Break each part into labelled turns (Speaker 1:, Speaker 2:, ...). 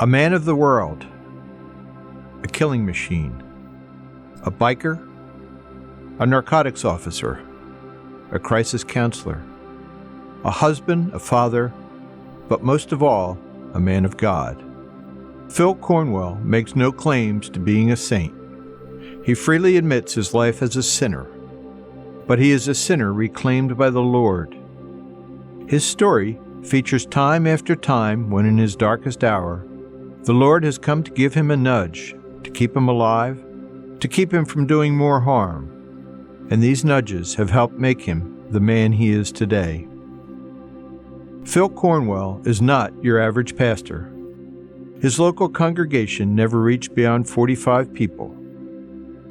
Speaker 1: A man of the world, a killing machine, a biker, a narcotics officer, a crisis counselor, a husband, a father, but most of all, a man of God. Phil Cornwell makes no claims to being a saint. He freely admits his life as a sinner, but he is a sinner reclaimed by the Lord. His story features time after time when in his darkest hour, the Lord has come to give him a nudge, to keep him alive, to keep him from doing more harm. And these nudges have helped make him the man he is today. Phil Cornwell is not your average pastor. His local congregation never reached beyond 45 people.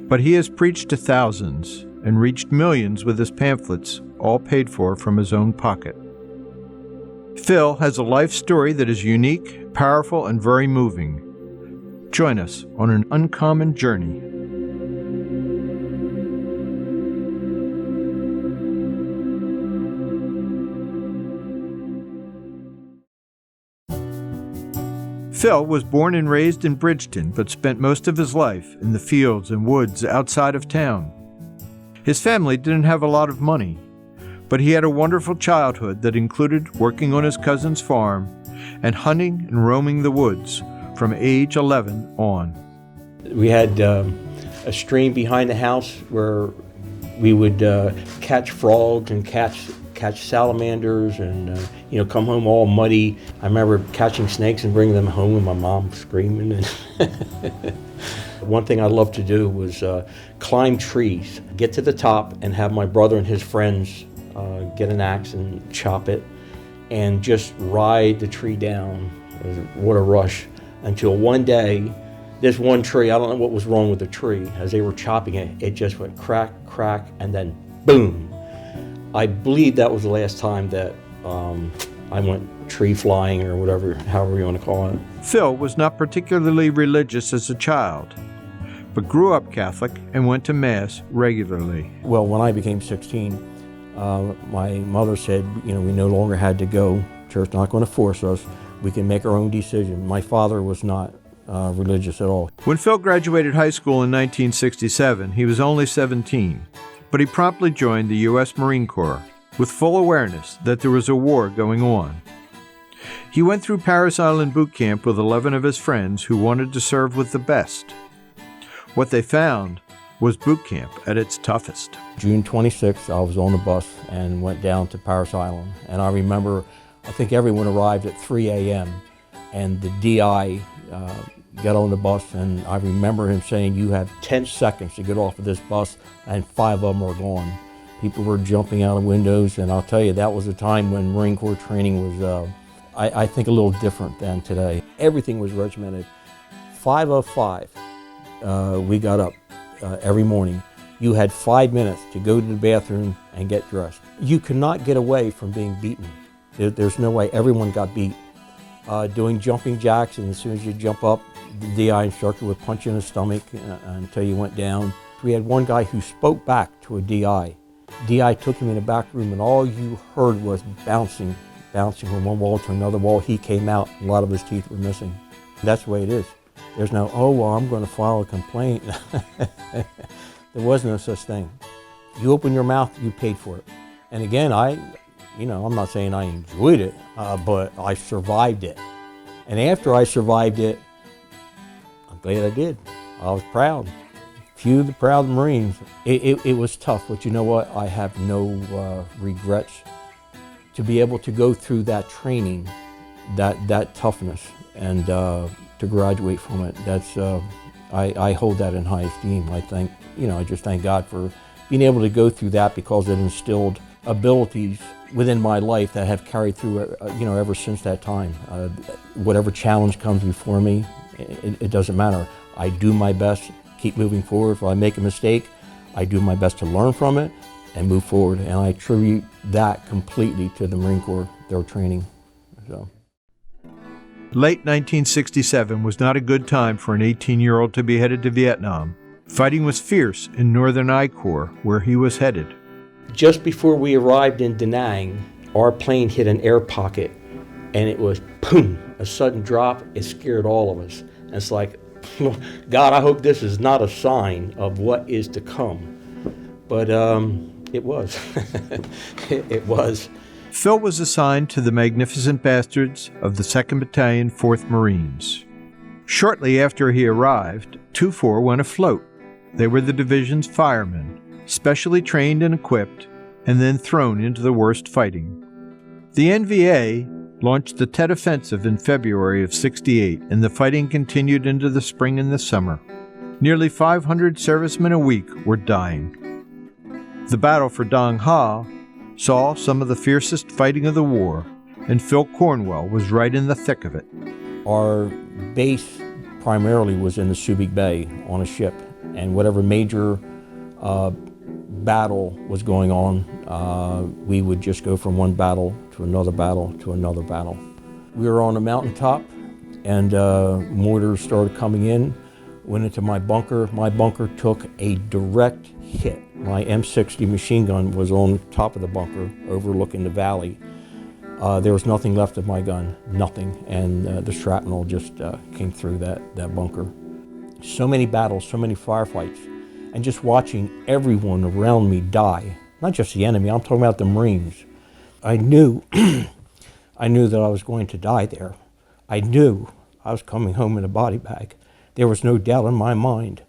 Speaker 1: But he has preached to thousands and reached millions with his pamphlets, all paid for from his own pocket. Phil has a life story that is unique, powerful, and very moving. Join us on an uncommon journey. Phil was born and raised in Bridgeton, but spent most of his life in the fields and woods outside of town. His family didn't have a lot of money, but he had a wonderful childhood that included working on his cousin's farm and hunting and roaming the woods from age 11 on.
Speaker 2: We had a stream behind the house where we would catch frogs and catch salamanders and come home all muddy. I remember catching snakes and bringing them home and my mom screaming. And one thing I loved to do was climb trees, get to the top and have my brother and his friends get an axe and chop it and just ride the tree down. What a rush. Until one day, this one tree, I don't know what was wrong with the tree. As they were chopping it, it just went crack, crack, and then boom. I believe that was the last time that I went tree flying or whatever, however you want to call it.
Speaker 1: Phil was not particularly religious as a child, but grew up Catholic and went to Mass regularly.
Speaker 2: Well, when I became 16, my mother said, we no longer had to go. Church not going to force us. We can make our own decision. My father was not religious at all.
Speaker 1: When Phil graduated high school in 1967, he was only 17. But he promptly joined the U.S. Marine Corps with full awareness that there was a war going on. He went through Parris Island boot camp with 11 of his friends who wanted to serve with the best. What they found was boot camp at its toughest.
Speaker 2: June 26th, I was on the bus and went down to Parris Island. And I remember, I think everyone arrived at 3 a.m. and the DI got on the bus, and I remember him saying, you have 10 seconds to get off of this bus, and 5 of them are gone. People were jumping out of windows, and I'll tell you, that was a time when Marine Corps training was, I think, a little different than today. Everything was regimented. 5:05, we got up every morning. You had 5 minutes to go to the bathroom and get dressed. You could not get away from being beaten. There's no way. Everyone got beat. Doing jumping jacks, and as soon as you jump up, the DI instructor would punch you in the stomach until you went down. We had one guy who spoke back to a DI. DI took him in the back room, and all you heard was bouncing from one wall to another wall. He came out, a lot of his teeth were missing. That's the way it is. There's no, I'm going to file a complaint. There was no such thing. You open your mouth, you paid for it. And again, I'm not saying I enjoyed it, but I survived it. And after I survived it, I'm glad I did. I was proud. Few of the proud Marines. It was tough, but you know what? I have no regrets. To be able to go through that training, that toughness, and to graduate from it, I hold that in high esteem. I just thank God for being able to go through that, because it instilled abilities within my life that have carried through, ever since that time. Whatever challenge comes before me, it doesn't matter. I do my best, keep moving forward. If I make a mistake, I do my best to learn from it and move forward. And I attribute that completely to the Marine Corps, their training. So.
Speaker 1: Late 1967 was not a good time for an 18-year-old to be headed to Vietnam. Fighting was fierce in northern I Corps, where he was headed.
Speaker 2: Just before we arrived in Da Nang, our plane hit an air pocket, and it was boom, a sudden drop, it scared all of us. And it's like, God, I hope this is not a sign of what is to come. But it was. It was.
Speaker 1: Phil was assigned to the Magnificent Bastards of the 2nd Battalion, 4th Marines. Shortly after he arrived, 2-4 went afloat. They were the division's firemen, specially trained and equipped, and then thrown into the worst fighting. The NVA launched the Tet Offensive in February of '68, and the fighting continued into the spring and the summer. Nearly 500 servicemen a week were dying. The battle for Dong Ha saw some of the fiercest fighting of the war, and Phil Cornwell was right in the thick of it.
Speaker 2: Our base primarily was in the Subic Bay on a ship, and whatever major battle was going on, we would just go from one battle to another battle to another battle. We were on a mountaintop, and mortars started coming in, went into my bunker. My bunker took a direct hit. My M60 machine gun was on top of the bunker, overlooking the valley. There was nothing left of my gun, nothing, and the shrapnel just came through that bunker. So many battles, so many firefights, and just watching everyone around me die. Not just the enemy, I'm talking about the Marines. I knew, I knew that I was going to die there. I knew I was coming home in a body bag. There was no doubt in my mind.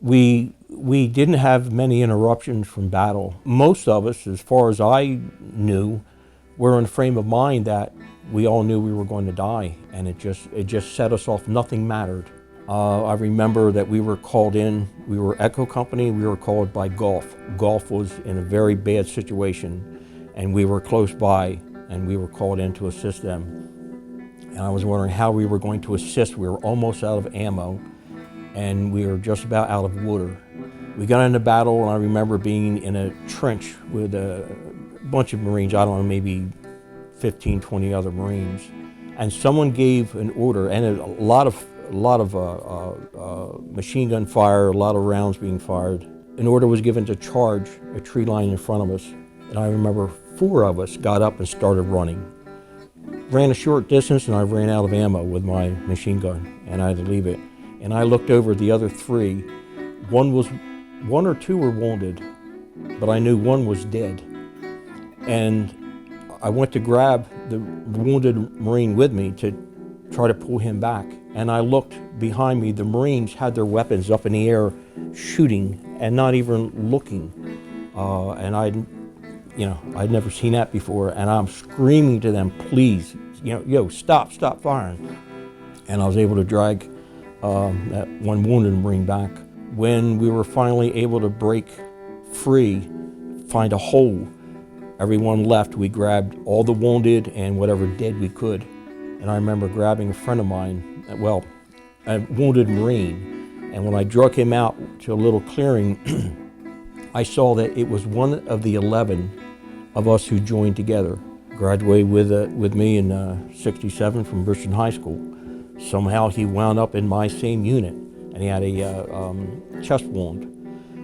Speaker 2: We didn't have many interruptions from battle. Most of us, as far as I knew, were in a frame of mind that we all knew we were going to die, and it just set us off. Nothing mattered. I remember that we were called in. We were Echo Company. We were called by Gulf. Gulf was in a very bad situation, and we were close by, and we were called in to assist them. And I was wondering how we were going to assist. We were almost out of ammo, and we were just about out of water. We got into battle, and I remember being in a trench with a bunch of Marines, I don't know, maybe 15, 20 other Marines. And someone gave an order, and a lot of machine gun fire, a lot of rounds being fired. An order was given to charge a tree line in front of us. And I remember 4 of us got up and started running. Ran a short distance, and I ran out of ammo with my machine gun, and I had to leave it. And I looked over the other 3. One or 2 were wounded, but I knew one was dead. And I went to grab the wounded Marine with me to try to pull him back. And I looked behind me. The Marines had their weapons up in the air, shooting and not even looking. And I'd never seen that before. And I'm screaming to them, please, stop firing. And I was able to drag that one wounded Marine back. When we were finally able to break free, find a hole, everyone left. We grabbed all the wounded and whatever dead we could. And I remember grabbing a friend of mine, a wounded Marine. And when I drug him out to a little clearing, I saw that it was one of the 11 of us who joined together. Graduated with me in '67 from Bridgeton High School. Somehow he wound up in my same unit, and he had a chest wound.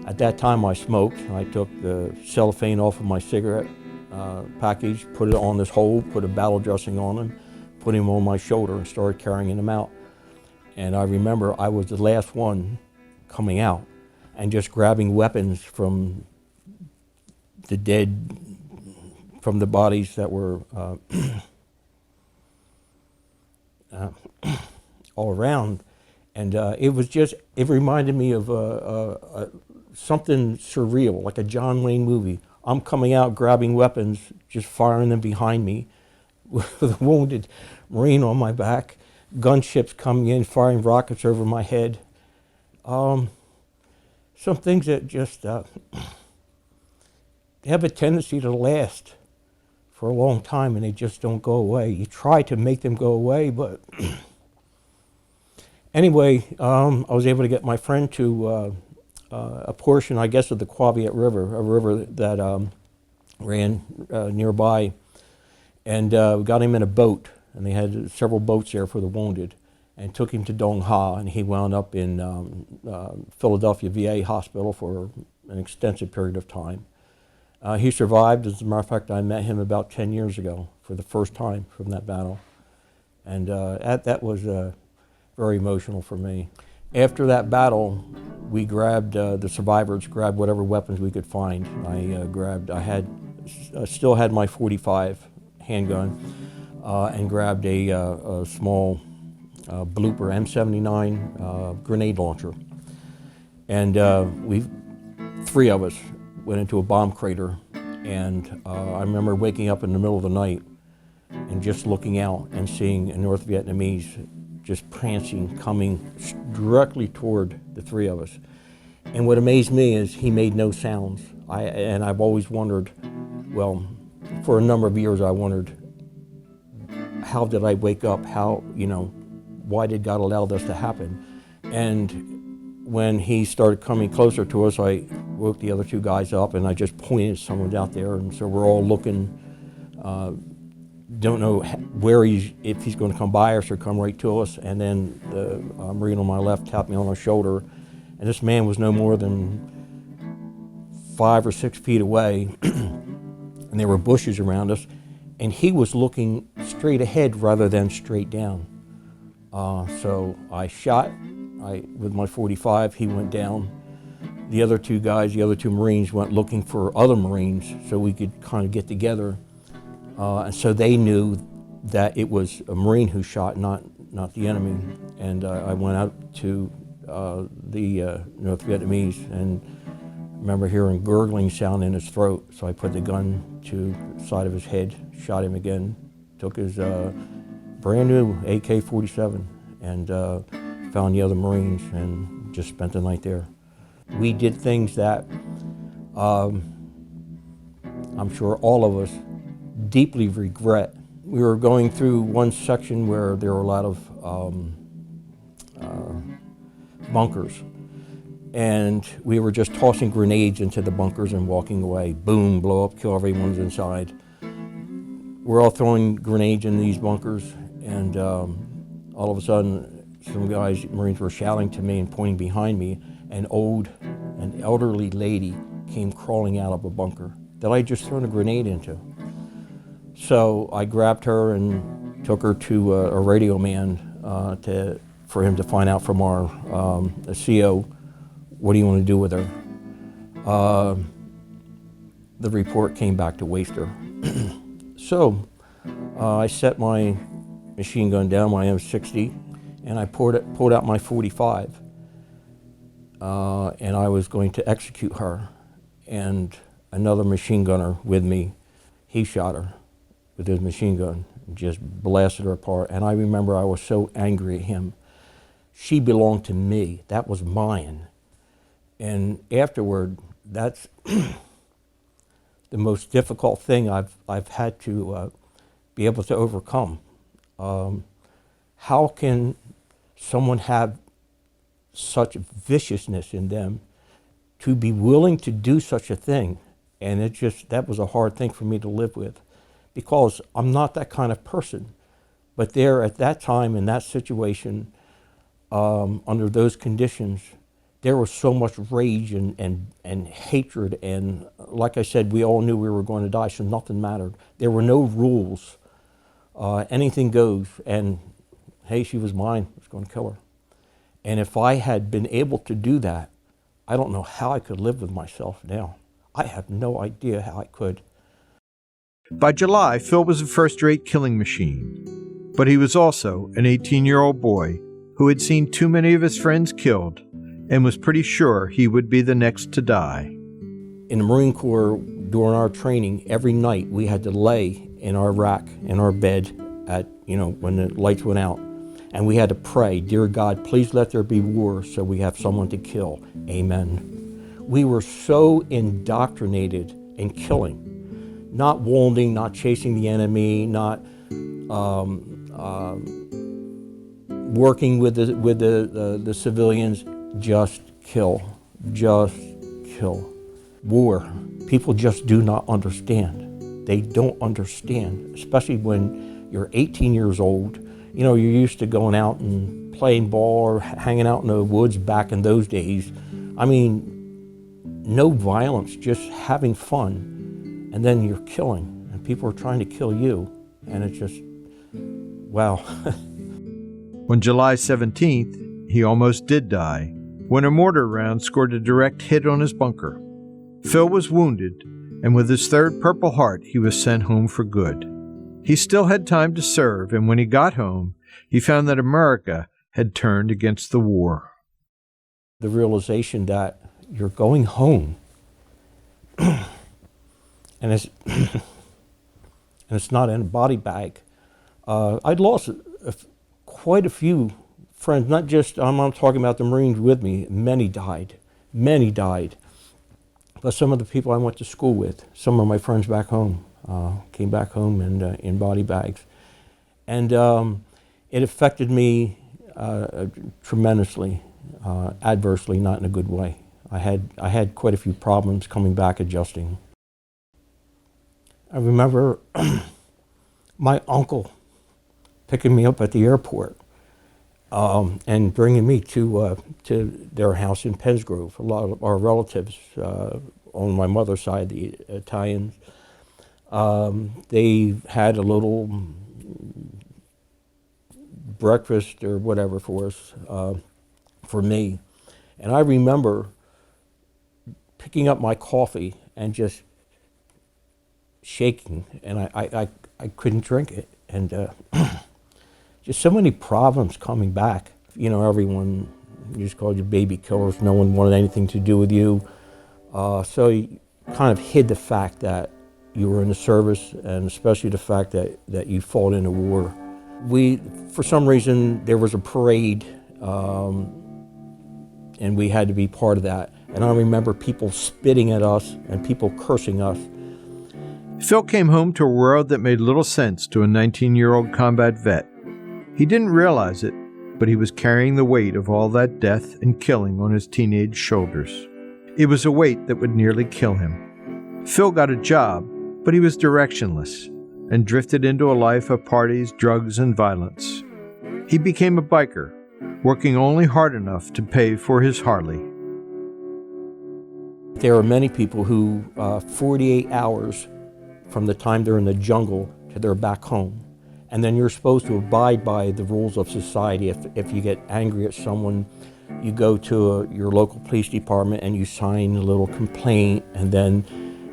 Speaker 2: At that time I smoked. I took the cellophane off of my cigarette package, put it on this hole, put a battle dressing on him, put him on my shoulder and started carrying him out. And I remember I was the last one coming out and just grabbing weapons from the dead, from the bodies that were all around. And it reminded me of something surreal, like a John Wayne movie. I'm coming out grabbing weapons, just firing them behind me with a wounded Marine on my back, gunships coming in, firing rockets over my head. Some things that just they have a tendency to last for a long time, and they just don't go away. You try to make them go away, but anyway, I was able to get my friend to a portion, I guess, of the Quaviet River, a river that ran nearby, and we got him in a boat, and they had several boats there for the wounded, and took him to Dong Ha, and he wound up in Philadelphia VA hospital for an extensive period of time. He survived. As a matter of fact, I met him about 10 years ago for the first time from that battle. And that was very emotional for me. After that battle, we grabbed the survivors, grabbed whatever weapons we could find. I still had my .45 handgun, and grabbed a small blooper M79 grenade launcher. And three of us went into a bomb crater. And I remember waking up in the middle of the night and just looking out and seeing a North Vietnamese just prancing, coming directly toward the three of us. And what amazed me is he made no sounds. And I've always wondered, well, for a number of years I wondered, how did I wake up? Why did God allow this to happen? And when he started coming closer to us, I woke the other two guys up and I just pointed someone out there. And so we're all looking, don't know if he's going to come by us or come right to us. And then the Marine on my left tapped me on the shoulder, and this man was no more than 5 or 6 feet away, and there were bushes around us, and he was looking straight ahead rather than straight down. So I shot with my .45, he went down. The other two guys, the other two Marines, went looking for other Marines so we could kind of get together. And so they knew that it was a Marine who shot, not the enemy. And I went out to the North Vietnamese and remember hearing gurgling sound in his throat. So I put the gun to the side of his head, shot him again, took his brand new AK-47 and found the other Marines and just spent the night there. We did things that I'm sure all of us deeply regret. We were going through one section where there were a lot of bunkers, and we were just tossing grenades into the bunkers and walking away. Boom, blow up, kill everyone's inside. We're all throwing grenades in these bunkers, and all of a sudden, some guys, Marines, were shouting to me and pointing behind me. An elderly lady came crawling out of a bunker that I had just thrown a grenade into. So I grabbed her and took her to a radio man for him to find out from our CO, what do you want to do with her? The report came back to waste her. So I set my machine gun down, my M60, and I pulled out my .45. And I was going to execute her. And another machine gunner with me, he shot her with his machine gun, and just blasted her apart. And I remember I was so angry at him. She belonged to me, that was mine. And afterward, that's the most difficult thing I've had to be able to overcome. How can someone have such viciousness in them to be willing to do such a thing? And that was a hard thing for me to live with, because I'm not that kind of person. But there at that time, in that situation, under those conditions, there was so much rage and hatred, and like I said, we all knew we were going to die, so nothing mattered. There were no rules. Anything goes, and hey, she was mine, I was going to kill her. And if I had been able to do that, I don't know how I could live with myself now. I have no idea how I could.
Speaker 1: By July, Phil was a first-rate killing machine, but he was also an 18-year-old boy who had seen too many of his friends killed and was pretty sure he would be the next to die.
Speaker 2: In the Marine Corps, during our training, every night we had to lay in our rack, in our bed, when the lights went out. And we had to pray, dear God, please let there be war so we have someone to kill. Amen. We were so indoctrinated in killing, not wounding, not chasing the enemy, not working with the civilians, just kill, just kill. War, people just do not understand. They don't understand, especially when you're 18 years old. You're used to going out and playing ball or hanging out in the woods back in those days. I mean, no violence, just having fun. And then you're killing, and people are trying to kill you. And it's just, wow.
Speaker 1: On July 17th, he almost did die when a mortar round scored a direct hit on his bunker. Phil was wounded, and with his third Purple Heart, he was sent home for good. He still had time to serve, and when he got home, he found that America had turned against the war.
Speaker 2: The realization that you're going home, and it's not in a body bag. I'd lost quite a few friends, not just, I'm not talking about the Marines with me, many died. But some of the people I went to school with, some of my friends back home, came back home and in body bags. And it affected me tremendously, adversely, not in a good way. I had quite a few problems coming back adjusting. I remember my uncle picking me up at the airport and bringing me to their house in Pensgrove. A lot of our relatives on my mother's side, the Italians, they had a little breakfast or whatever for us, for me. And I remember picking up my coffee and just shaking, and I couldn't drink it. And just so many problems coming back. You know, everyone just called you baby killers. No one wanted anything to do with you. So you kind of hid the fact that you were in the service, and especially the fact that you fought in a war. For some reason, there was a parade, and we had to be part of that. And I remember people spitting at us and people cursing us.
Speaker 1: Phil came home to a world that made little sense to a 19-year-old combat vet. He didn't realize it, but he was carrying the weight of all that death and killing on his teenage shoulders. It was a weight that would nearly kill him. Phil got a job, but he was directionless and drifted into a life of parties, drugs, and violence. He became a biker, working only hard enough to pay for his Harley.
Speaker 2: There are many people who 48 hours from the time they're in the jungle to they're back home. And then you're supposed to abide by the rules of society. If you get angry at someone, you go to your local police department and you sign a little complaint, and then,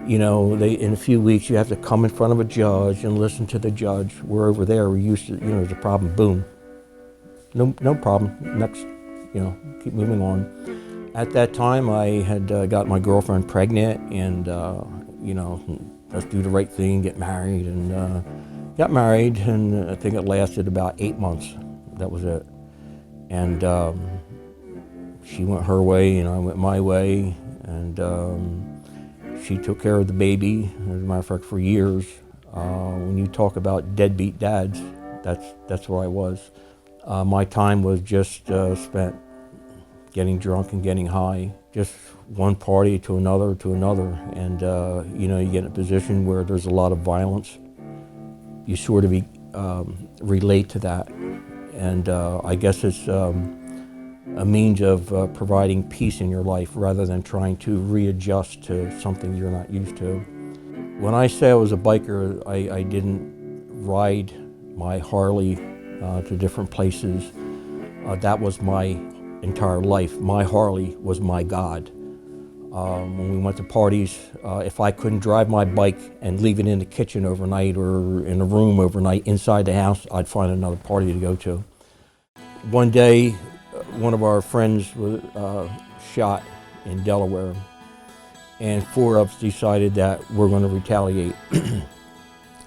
Speaker 2: you know, in a few weeks you have to come in front of a judge and listen to the judge. We're over there, we're used to, there's a problem, boom. No problem, next, keep moving on. At that time I had got my girlfriend pregnant, and, let's do the right thing, get married, and got married, and I think it lasted about 8 months. That was it. And she went her way, and I went my way, and she took care of the baby, as a matter of fact, for years. When you talk about deadbeat dads, that's where I was. My time was just spent getting drunk and getting high, just one party to another, and you get in a position where there's a lot of violence. You sort of relate to that, and I guess it's a means of providing peace in your life rather than trying to readjust to something you're not used to. When I say I was a biker, I didn't ride my Harley to different places. That was my entire life. My Harley was my God. When we went to parties, if I couldn't drive my bike and leave it in the kitchen overnight or in a room overnight inside the house, I'd find another party to go to. One day, one of our friends was shot in Delaware, and 4 of us decided that we're going to retaliate.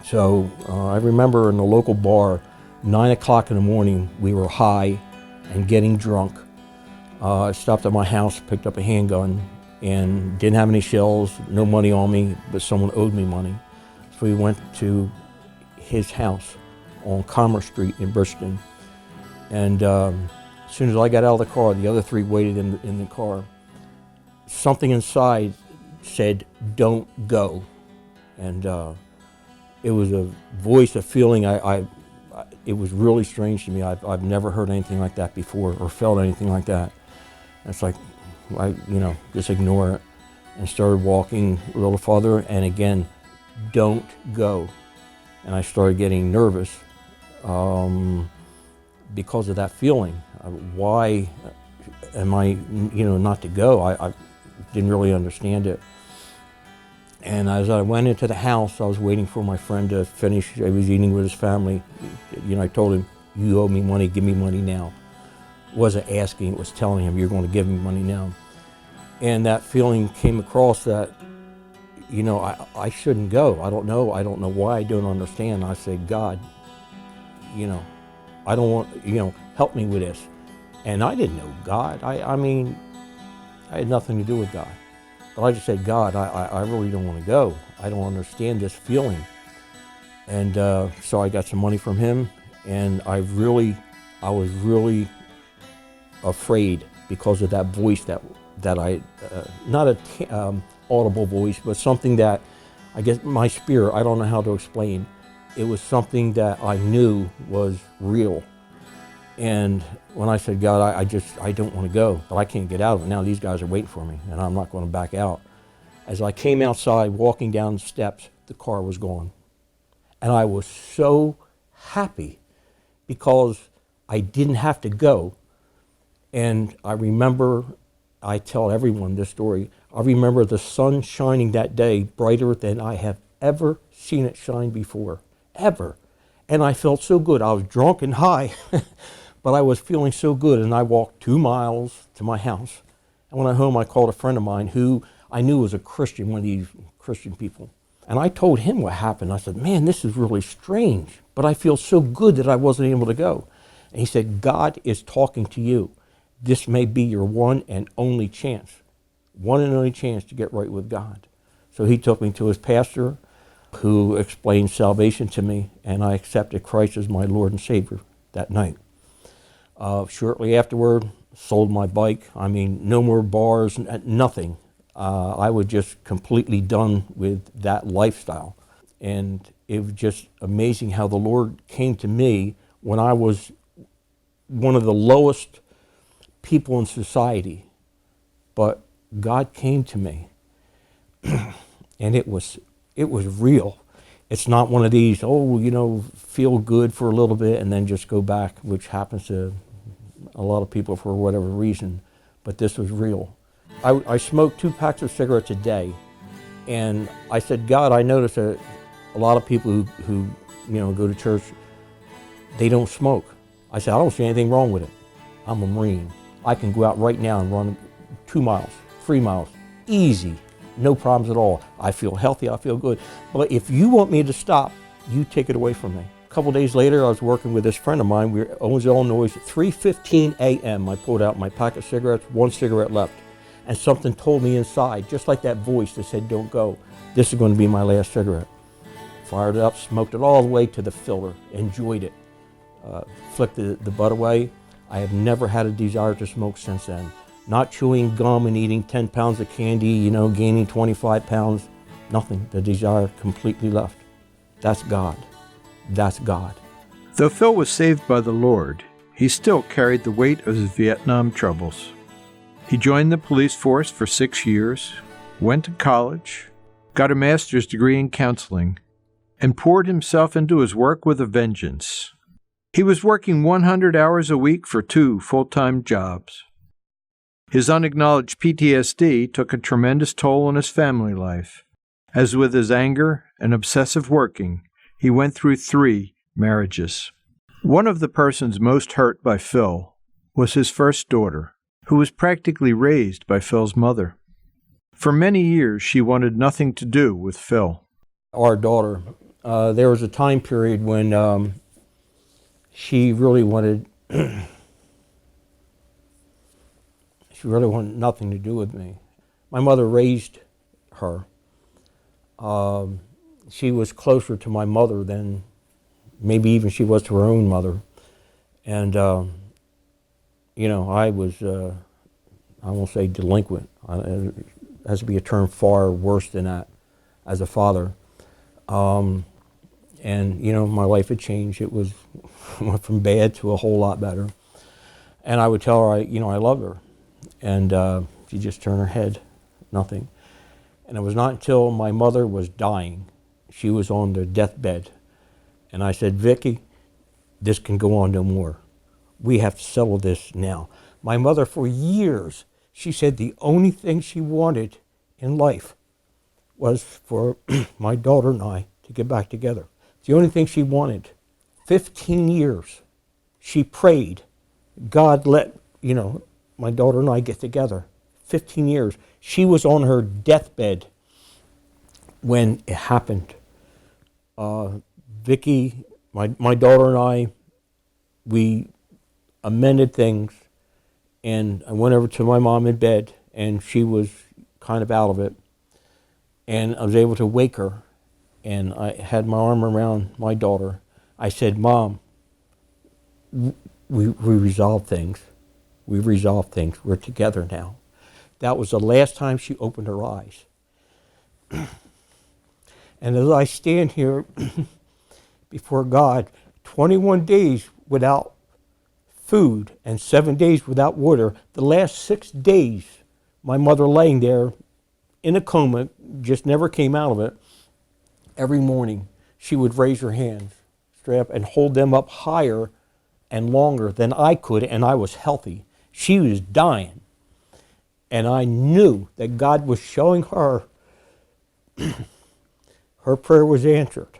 Speaker 2: So I remember in the local bar, 9 o'clock in the morning, we were high and getting drunk. I stopped at my house, picked up a handgun, and didn't have any shells, no money on me, but someone owed me money. So we went to his house on Commerce Street in Bridgeton. And as soon as I got out of the car, the other 3 waited in the car. Something inside said, "Don't go." And it was a voice, a feeling, it was really strange to me. I've never heard anything like that before or felt anything like that. And it's like, just ignore it, and started walking a little farther, and again, "Don't go." And I started getting nervous. because of that feeling. Why am I, not to go? I didn't really understand it. And as I went into the house, I was waiting for my friend to finish. I was eating with his family. I told him, "You owe me money, give me money now." It wasn't asking, it was telling him, "You're going to give me money now." And that feeling came across that, I shouldn't go. I don't know why, I don't understand. I said, "God, I don't want, help me with this." And I didn't know God. I mean, I had nothing to do with God. But I just said, "God, I really don't want to go. I don't understand this feeling." And so I got some money from him, and I was really afraid because of that voice that I, not a audible voice, but something that, I guess my spirit, I don't know how to explain. It was something that I knew was real. And when I said, "God, I don't want to go, but I can't get out of it. Now these guys are waiting for me, and I'm not going to back out." As I came outside, walking down the steps, the car was gone. And I was so happy because I didn't have to go. And I remember, I tell everyone this story, I remember the sun shining that day brighter than I have ever seen it shine before, ever. And I felt so good. I was drunk and high, but I was feeling so good. And I walked 2 miles to my house. And when I got home, I called a friend of mine who I knew was a Christian, one of these Christian people. And I told him what happened. I said, "Man, this is really strange, but I feel so good that I wasn't able to go." And he said, "God is talking to you. This may be your one and only chance to get right with God." So he took me to his pastor, who explained salvation to me, and I accepted Christ as my Lord and Savior that night. Shortly afterward, sold my bike. I mean, no more bars, nothing. I was just completely done with that lifestyle. And it was just amazing how the Lord came to me when I was one of the lowest people in society. But God came to me, and it was real. It's not one of these, feel good for a little bit and then just go back, which happens to a lot of people for whatever reason. But this was real. I smoked 2 packs of cigarettes a day, and I said, "God, I noticed that a lot of people who go to church, they don't smoke." I said, "I don't see anything wrong with it. I'm a Marine. I can go out right now and run 2 miles, 3 miles, easy, no problems at all. I feel healthy, I feel good. But if you want me to stop, you take it away from me." A couple days later, I was working with this friend of mine. We were in Owens, Illinois. At 3:15 a.m., I pulled out my pack of cigarettes, 1 cigarette left. And something told me inside, just like that voice that said, "Don't go. This is going to be my last cigarette." Fired it up, smoked it all the way to the filler, enjoyed it. Flicked the butt away. I have never had a desire to smoke since then. Not chewing gum and eating 10 pounds of candy, gaining 25 pounds. Nothing. The desire completely left. That's God. That's God.
Speaker 1: Though Phil was saved by the Lord, he still carried the weight of his Vietnam troubles. He joined the police force for 6 years, went to college, got a master's degree in counseling, and poured himself into his work with a vengeance. He was working 100 hours a week for 2 full-time jobs. His unacknowledged PTSD took a tremendous toll on his family life. As with his anger and obsessive working, he went through 3 marriages. One of the persons most hurt by Phil was his first daughter, who was practically raised by Phil's mother. For many years, she wanted nothing to do with Phil.
Speaker 2: Our daughter, there was a time period when she really wanted nothing to do with me. My mother raised her. She was closer to my mother than maybe even she was to her own mother. And I was, I won't say delinquent. It has to be a term far worse than that as a father. And, my life had changed. It went from bad to a whole lot better. And I would tell her, I love her. And she just turned her head, nothing. And it was not until my mother was dying, she was on the deathbed. And I said, "Vicki, this can go on no more. We have to settle this now. My mother, for years, she said the only thing she wanted in life was for my daughter and I to get back together. It's the only thing she wanted. 15 years, she prayed, God let, my daughter and I get together. 15 years. She was on her deathbed when it happened. Vicky, my daughter and I, we amended things, and I went over to my mom in bed, and she was kind of out of it, and I was able to wake her, and I had my arm around my daughter. I said, Mom, we resolved things. We've resolved things. We're together now. That was the last time she opened her eyes. And as I stand here before God, 21 days without food and 7 days without water, the last 6 days, my mother laying there in a coma, just never came out of it. Every morning, she would raise her hands straight up and hold them up higher and longer than I could, and I was healthy. She was dying. And I knew that God was showing her her prayer was answered.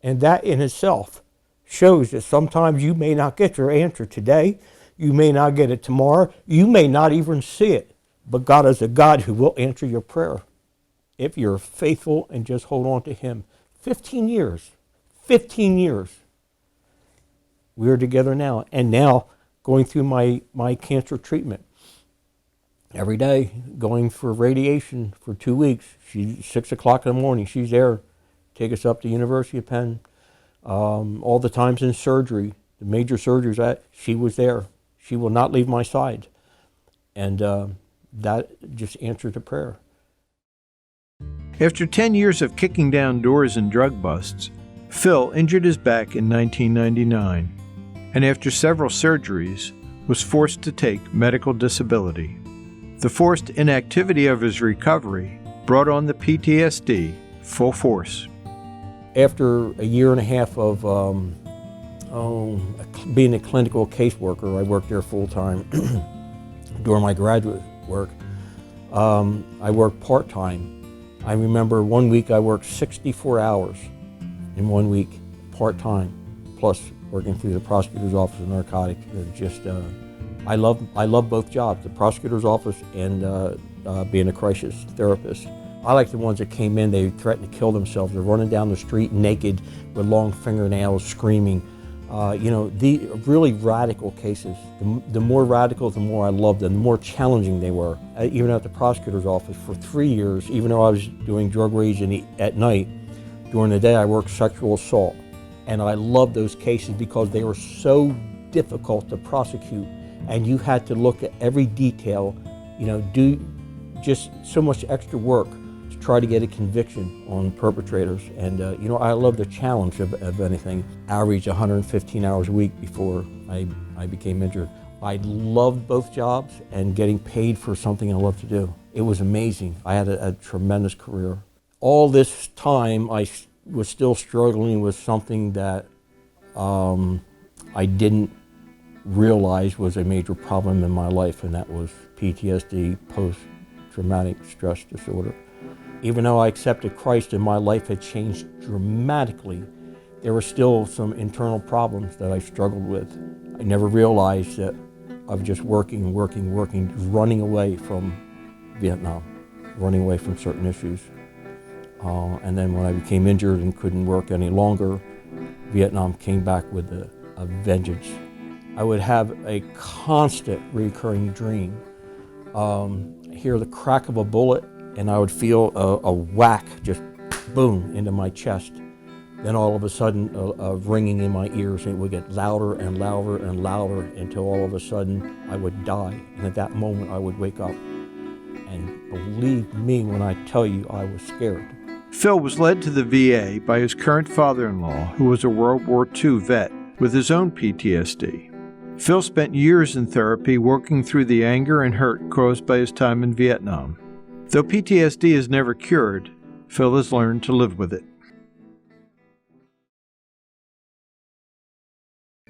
Speaker 2: And that in itself shows that sometimes you may not get your answer today, you may not get it tomorrow, you may not even see it, but God is a God who will answer your prayer if you're faithful and just hold on to Him. 15 years. We're together now, and now going through my cancer treatment. Every day, going for radiation for 2 weeks. She's 6 o'clock in the morning. She's there. Take us up to University of Penn. All the times in surgery, the major surgeries, she was there. She will not leave my side. And that just answered the prayer.
Speaker 1: After 10 years of kicking down doors and drug busts, Phil injured his back in 1999, and after several surgeries, was forced to take medical disability. The forced inactivity of his recovery brought on the PTSD full force.
Speaker 2: After a year and a half of being a clinical caseworker, I worked there full time during my graduate work. I worked part-time. I remember one week I worked 64 hours in 1 week, part-time, plus working through the prosecutor's office of narcotics. I love both jobs, the prosecutor's office and being a crisis therapist. I like the ones that came in, they threatened to kill themselves. They're running down the street naked with long fingernails, screaming. The really radical cases. The more radical, the more I loved them, the more challenging they were. Even at the prosecutor's office for 3 years, even though I was doing drug raids at night, during the day I worked sexual assault. And I loved those cases because they were so difficult to prosecute. And you had to look at every detail, do just so much extra work to try to get a conviction on perpetrators. And, I love the challenge of anything. Averaged 115 hours a week before I became injured. I loved both jobs and getting paid for something I love to do. It was amazing. I had a tremendous career. All this time, I was still struggling with something that I didn't realize was a major problem in my life, and that was PTSD, post-traumatic stress disorder. Even though I accepted Christ and my life had changed dramatically, there were still some internal problems that I struggled with. I never realized that I was just working, running away from Vietnam, running away from certain issues. And then when I became injured and couldn't work any longer, Vietnam came back with a vengeance. I would have a constant recurring dream. Hear the crack of a bullet, and I would feel a whack, just boom, into my chest. Then all of a sudden, a ringing in my ears, and it would get louder and louder and louder until all of a sudden I would die. And at that moment, I would wake up. And believe me when I tell you, I was scared.
Speaker 1: Phil was led to the VA by his current father-in-law, who was a World War II vet with his own PTSD. Phil spent years in therapy working through the anger and hurt caused by his time in Vietnam. Though PTSD is never cured, Phil has learned to live with it.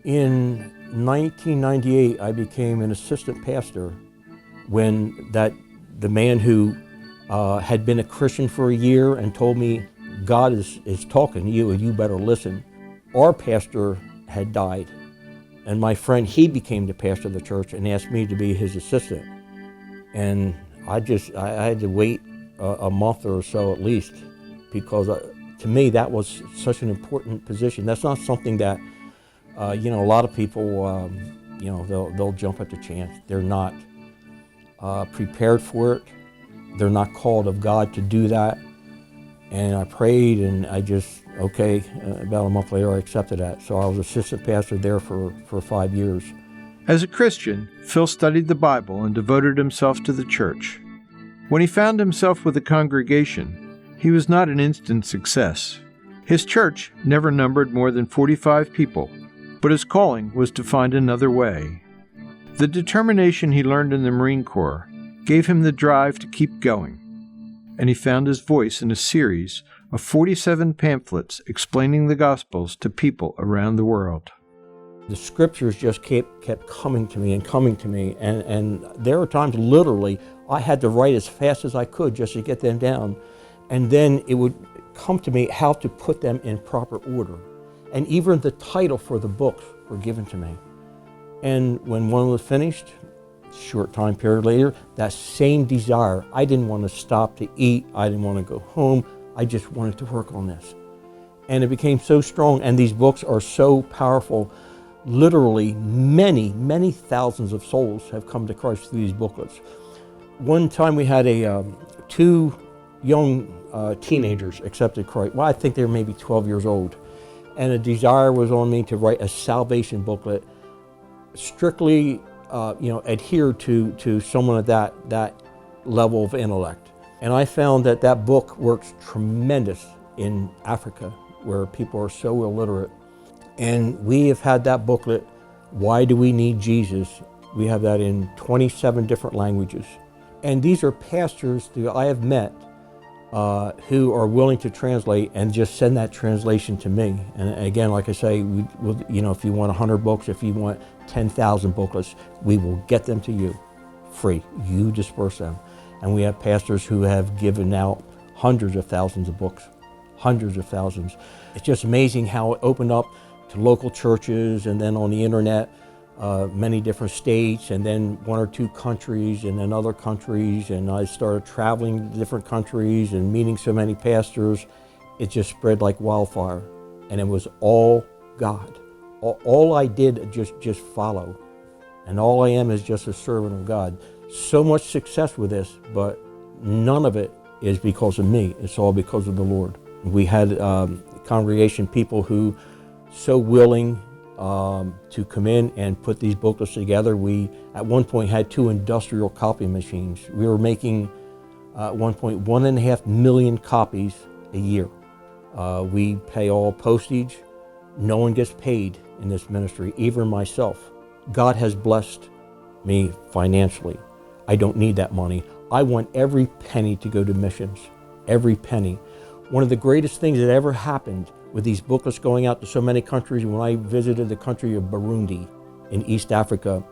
Speaker 2: In 1998, I became an assistant pastor when the man who had been a Christian for a year and told me, God is talking to you and you better listen. Our pastor had died, and my friend, he became the pastor of the church and asked me to be his assistant. And I had to wait a month or so at least, because to me that was such an important position. That's not something that a lot of people they'll jump at the chance. They're not prepared for it. They're not called of God to do that. And I prayed, and about a month later I accepted that. So I was assistant pastor there for 5 years.
Speaker 1: As a Christian, Phil studied the Bible and devoted himself to the church. When he found himself with a congregation, he was not an instant success. His church never numbered more than 45 people, but his calling was to find another way. The determination he learned in the Marine Corps gave him the drive to keep going, and he found his voice in a series of 47 pamphlets explaining the Gospels to people around the world.
Speaker 2: The scriptures just kept coming to me, and there were times literally I had to write as fast as I could just to get them down, and then it would come to me how to put them in proper order. And even the title for the books were given to me. And when one was finished, short time period later, that same desire, I didn't want to stop to eat, I didn't want to go home, I just wanted to work on this. And it became so strong, and these books are so powerful. Literally many, many thousands of souls have come to Christ through these booklets. One time we had two young teenagers accepted Christ. Well, I think they were maybe 12 years old. And a desire was on me to write a salvation booklet, strictly adhere to someone at that level of intellect. And I found that book works tremendous in Africa, where people are so illiterate. And we have had that booklet, Why Do We Need Jesus? We have that in 27 different languages. And these are pastors that I have met who are willing to translate and just send that translation to me. And again, like I say, if you want 100 books, if you want 10,000 booklets, we will get them to you free. You disperse them. And we have pastors who have given out hundreds of thousands of books, hundreds of thousands. It's just amazing how it opened up to local churches, and then on the internet, many different states, and then 1 or 2 countries, and then other countries. And I started traveling to different countries and meeting so many pastors. It just spread like wildfire, and it was all God. All I did just follow, and all I am is just a servant of God. So much success with this, but none of it is because of me. It's all because of the Lord. We had congregation people who so willing to come in and put these booklets together. We, at one point, had 2 industrial copy machines. We were making, at one point, 1.5 million copies a year. We pay all postage. No one gets paid in this ministry, even myself. God has blessed me financially. I don't need that money. I want every penny to go to missions, every penny. One of the greatest things that ever happened with these booklets going out to so many countries, when I visited the country of Burundi in East Africa,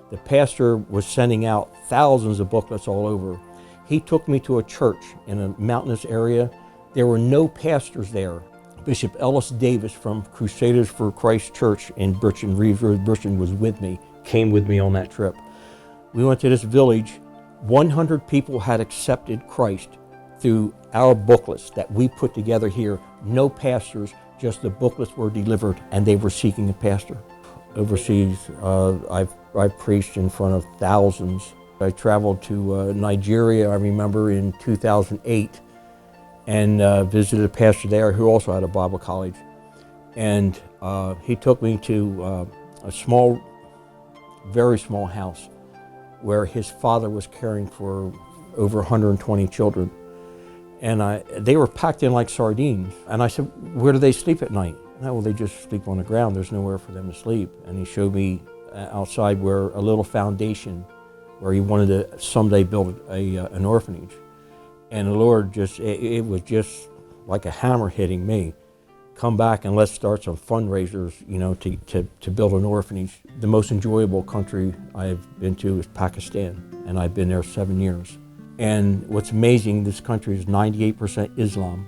Speaker 2: the pastor was sending out thousands of booklets all over. He took me to a church in a mountainous area. There were no pastors there. Bishop Ellis Davis from Crusaders for Christ Church in Birchen, Reeves Road, Birchen, was with me, came with me on that trip. We went to this village. 100 people had accepted Christ through our booklets that we put together here. No pastors, just the booklets were delivered, and they were seeking a pastor. Overseas, I've preached in front of thousands. I traveled to Nigeria, I remember, in 2008, and visited a pastor there who also had a Bible college. And he took me to a small, very small house where his father was caring for over 120 children. And they were packed in like sardines. And I said, where do they sleep at night? No, well, they just sleep on the ground. There's nowhere for them to sleep. And he showed me outside where a little foundation where he wanted to someday build an orphanage. And the Lord it was just like a hammer hitting me. come back and let's start some fundraisers, to build an orphanage. The most enjoyable country I've been to is Pakistan, and I've been there 7 years. And what's amazing, this country is 98% Islam,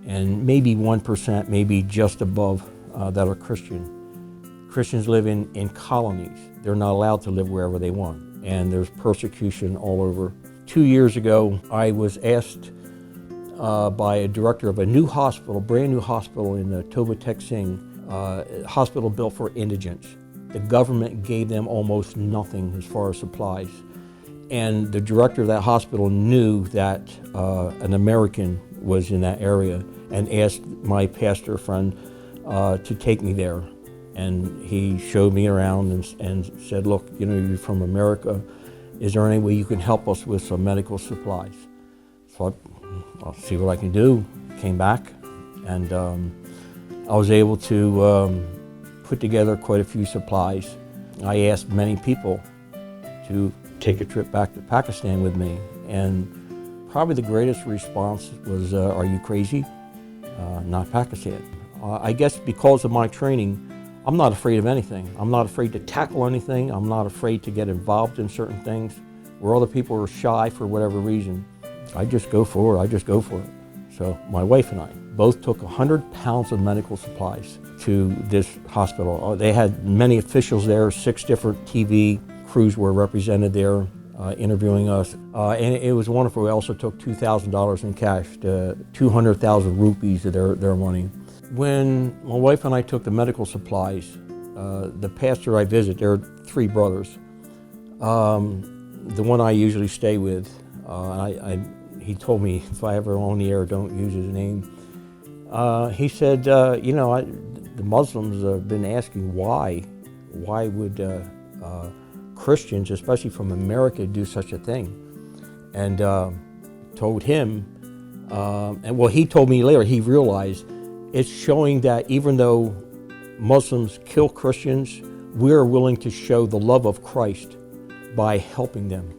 Speaker 2: and maybe 1%, maybe just above, that are Christian. Christians live in colonies. They're not allowed to live wherever they want, and there's persecution all over. 2 years ago, I was asked by a director of a new hospital, brand new hospital in Toba Tek Singh, hospital built for indigents. The government gave them almost nothing as far as supplies. And the director of that hospital knew that an American was in that area and asked my pastor friend to take me there. And he showed me around and said, look, you're from America. Is there any way you can help us with some medical supplies? So I'll see what I can do. Came back, and I was able to put together quite a few supplies. I asked many people to take a trip back to Pakistan with me, and probably the greatest response was, are you crazy? Not Pakistan. I guess because of my training, I'm not afraid of anything. I'm not afraid to tackle anything. I'm not afraid to get involved in certain things. Where other people are shy for whatever reason, I just go for it. I just go for it. So my wife and I both took 100 pounds of medical supplies to this hospital. They had many officials there, 6 different TV crews were represented there interviewing us. And it was wonderful. We also took $2,000 in cash, 200,000 rupees of their money. When my wife and I took the medical supplies, the pastor I visit, there are 3 brothers. The one I usually stay with, he told me if I ever on the air, don't use his name. He said, the Muslims have been asking why would Christians, especially from America, do such a thing? And told him, he told me later, he realized it's showing that even though Muslims kill Christians, we're willing to show the love of Christ by helping them,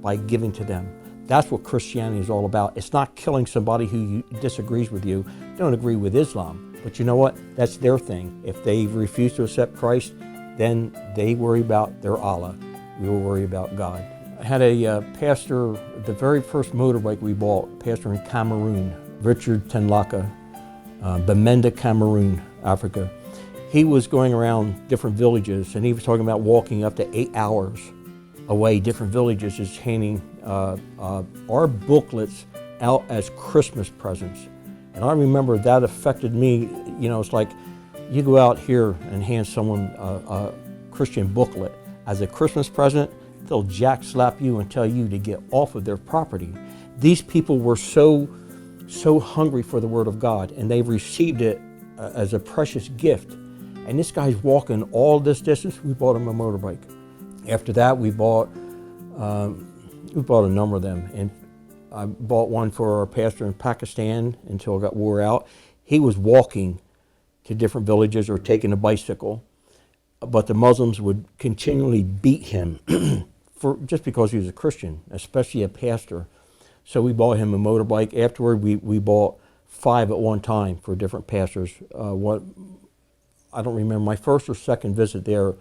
Speaker 2: by giving to them. That's what Christianity is all about. It's not killing somebody who disagrees with you, don't agree with Islam. But you know what? That's their thing. If they refuse to accept Christ, then they worry about their Allah. We will worry about God. I had a pastor, the very first motorbike we bought, pastor in Cameroon, Richard Tenlaka, Bamenda, Cameroon, Africa. He was going around different villages, and he was talking about walking up to 8 hours away, different villages, just handing our booklets out as Christmas presents. And I remember that affected me. It's like you go out here and hand someone a Christian booklet as a Christmas present, they'll jack slap you and tell you to get off of their property. These people were so hungry for the Word of God, and they received it as a precious gift. And this guy's walking all this distance. We bought him a motorbike. After that, we bought a number of them, and I bought one for our pastor in Pakistan until it got wore out. He was walking to different villages or taking a bicycle, but the Muslims would continually beat him just because he was a Christian, especially a pastor. So we bought him a motorbike. Afterward, we bought 5 at one time for different pastors. I don't remember, my first or second visit there,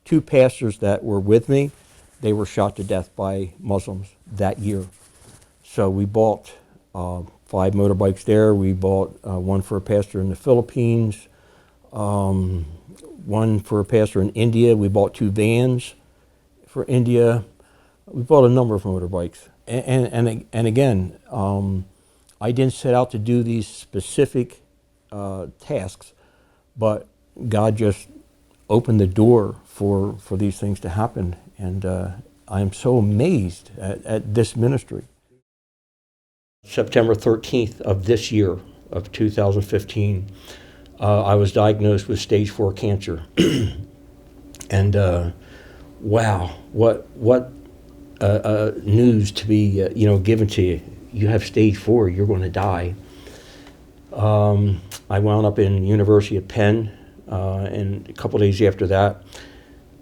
Speaker 2: 2 pastors that were with me, they were shot to death by Muslims that year. So we bought 5 motorbikes there. We bought one for a pastor in the Philippines, one for a pastor in India. We bought 2 vans for India. We bought a number of motorbikes. And again, I didn't set out to do these specific tasks, but God just opened the door for these things to happen. And I am so amazed at this ministry. September 13th of this year, of 2015, I was diagnosed with stage 4 cancer. And wow, what news to be given to you. You have stage 4, you're going to die. I wound up in University of Penn, and a couple days after that,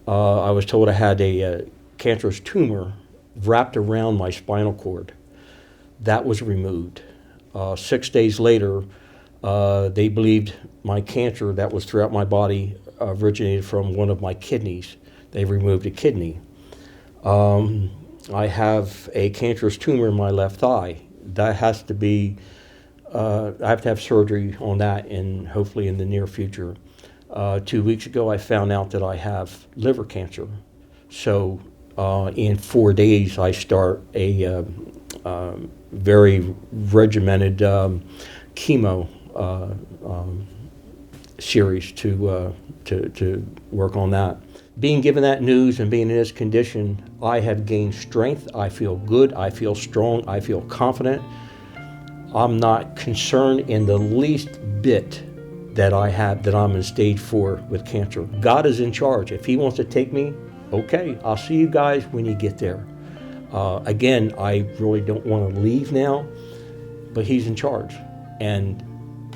Speaker 2: I was told I had a cancerous tumor wrapped around my spinal cord. That was removed. 6 days later, They believed my cancer that was throughout my body originated from one of my kidneys. They removed a kidney. I have a cancerous tumor in my left thigh. That has to be, I have to have surgery on that, and hopefully in the near future. 2 weeks ago, I found out that I have liver cancer. So in 4 days, I start a very regimented chemo series to work on that. Being given that news and being in this condition, I have gained strength. I feel good. I feel strong. I feel confident. I'm not concerned in the least bit that I'm in stage 4 with cancer. God is in charge. If He wants to take me, okay, I'll see you guys when you get there. Again, I really don't want to leave now, but He's in charge. And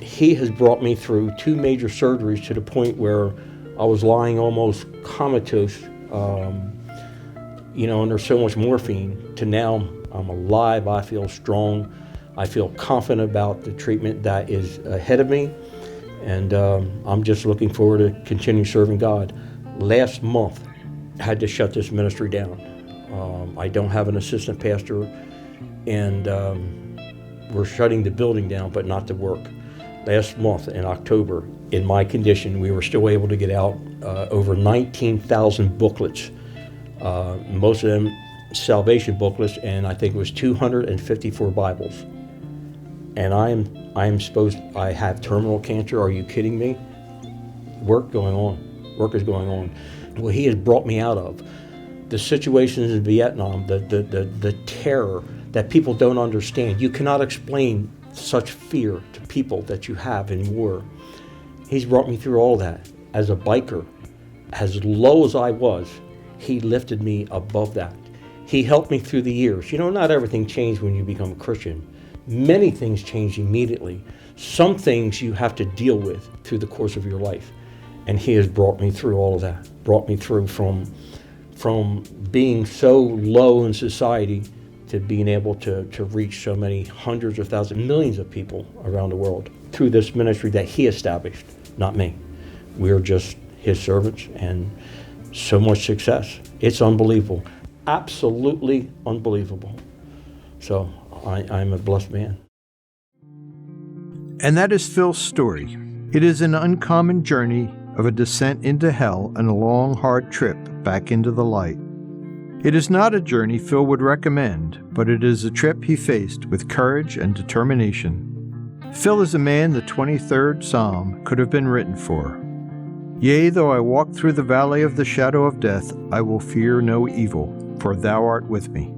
Speaker 2: He has brought me through 2 major surgeries to the point where I was lying almost comatose, under so much morphine, to now I'm alive, I feel strong, I feel confident about the treatment that is ahead of me, and I'm just looking forward to continue serving God. Last month, I had to shut this ministry down. I don't have an assistant pastor, and we're shutting the building down, but not the work. Last month in October, in my condition, we were still able to get out over 19,000 booklets, most of them salvation booklets, and I think it was 254 Bibles. And I have terminal cancer. Are you kidding me? Work is going on. What He has brought me out of, the situations in Vietnam, the terror that people don't understand. You cannot explain such fear to people that you have in war. He's brought me through all that. As a biker, as low as I was, He lifted me above that. He helped me through the years. Not everything changed when you become a Christian. Many things change immediately. Some things you have to deal with through the course of your life. And He has brought me through all of that. Brought me through from being so low in society to being able to reach so many hundreds of thousands, millions of people around the world through this ministry that He established, not me. We're just His servants, and so much success. It's unbelievable, absolutely unbelievable. So I'm a blessed man.
Speaker 1: And that is Phil's story. It is an uncommon journey of a descent into hell and a long, hard trip back into the light. It is not a journey Phil would recommend, but it is a trip he faced with courage and determination. Phil is a man the 23rd Psalm could have been written for. Yea, though I walk through the valley of the shadow of death, I will fear no evil, for thou art with me.